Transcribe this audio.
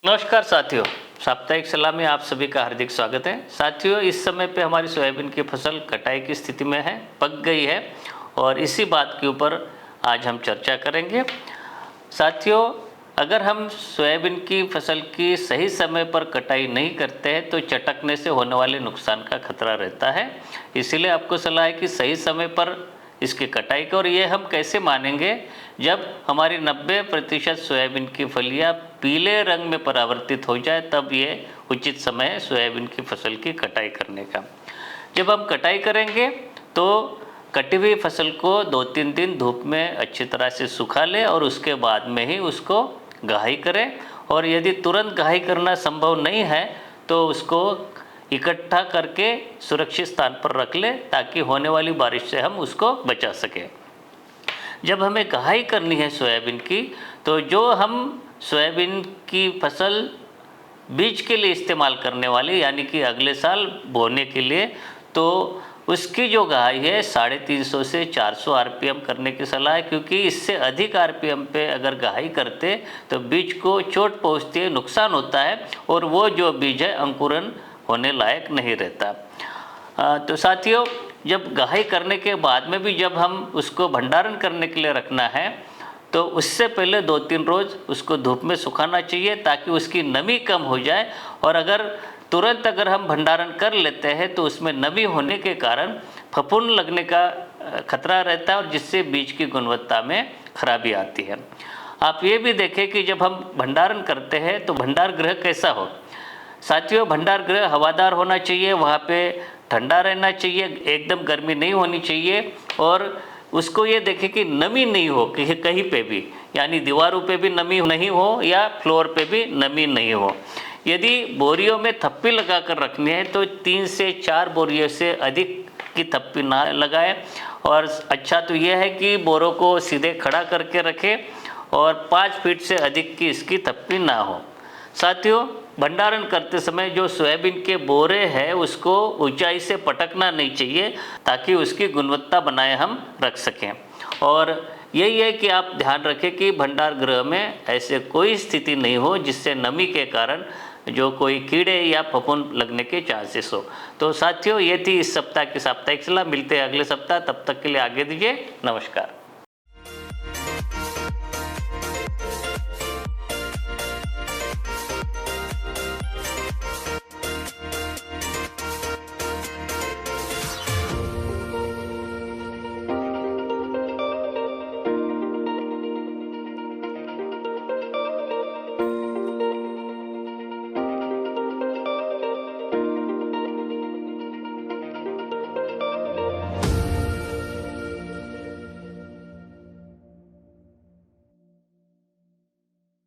नमस्कार साथियों, साप्ताहिक सलाह में आप सभी का हार्दिक स्वागत है। साथियों, इस समय पे हमारी सोयाबीन की फसल कटाई की स्थिति में है, पक गई है और इसी बात के ऊपर आज हम चर्चा करेंगे। साथियों, अगर हम सोयाबीन की फसल की सही समय पर कटाई नहीं करते हैं तो चटकने से होने वाले नुकसान का खतरा रहता है। इसीलिए आपको सलाह है कि सही समय पर इसकी कटाई करो। और ये हम कैसे मानेंगे, जब हमारी 90% सोयाबीन की फलियां पीले रंग में परावर्तित हो जाए, तब ये उचित समय है सोयाबीन की फसल की कटाई करने का। जब हम कटाई करेंगे तो कटी हुई फसल को 2-3 दिन धूप में अच्छी तरह से सुखा लें और उसके बाद में ही उसको घाई करें। और यदि तुरंत घाई करना संभव नहीं है तो उसको इकट्ठा करके सुरक्षित स्थान पर रख लें, ताकि होने वाली बारिश से हम उसको बचा सकें। जब हमें घाई करनी है सोयाबीन की, तो जो हम सोयाबीन की फसल बीज के लिए इस्तेमाल करने वाले, यानी कि अगले साल बोने के लिए, तो उसकी जो घाई है 350 से 400 आरपीएम करने की सलाह है। क्योंकि इससे अधिक आरपीएम पे अगर घाई करते तो बीज को चोट पहुंचती है, नुकसान होता है और वो जो बीज है अंकुरन होने लायक नहीं रहता। तो साथियों, जब घाई करने के बाद में भी जब हम उसको भंडारण करने के लिए रखना है तो उससे पहले 2-3 रोज़ उसको धूप में सुखाना चाहिए, ताकि उसकी नमी कम हो जाए। और अगर तुरंत हम भंडारण कर लेते हैं तो उसमें नमी होने के कारण फफूंद लगने का खतरा रहता है और जिससे बीज की गुणवत्ता में खराबी आती है। आप ये भी देखें कि जब हम भंडारण करते हैं तो भंडार गृह कैसा हो। साथियों, भंडार गृह हवादार होना चाहिए, वहाँ पे ठंडा रहना चाहिए, एकदम गर्मी नहीं होनी चाहिए। और उसको ये देखें कि नमी नहीं हो कहीं पे भी, यानी दीवारों पे भी नमी नहीं हो या फ्लोर पे भी नमी नहीं हो। यदि बोरियों में थप्पी लगा कर रखनी है तो 3 से 4 बोरियों से अधिक की थप्पी ना लगाएं। और अच्छा तो यह है कि बोरों को सीधे खड़ा करके रखें और 5 फीट से अधिक की इसकी थप्पी ना हो। साथियों, भंडारण करते समय जो सोयाबीन के बोरे हैं उसको ऊंचाई से पटकना नहीं चाहिए, ताकि उसकी गुणवत्ता बनाए हम रख सकें। और यही है कि आप ध्यान रखें कि भंडार गृह में ऐसे कोई स्थिति नहीं हो जिससे नमी के कारण जो कोई कीड़े या फफूंद लगने के चांसेस हो। तो साथियों, ये थी इस सप्ताह की साप्ताहिक सलाह। मिलते हैं अगले सप्ताह, तब तक के लिए आगे दीजिए। नमस्कार।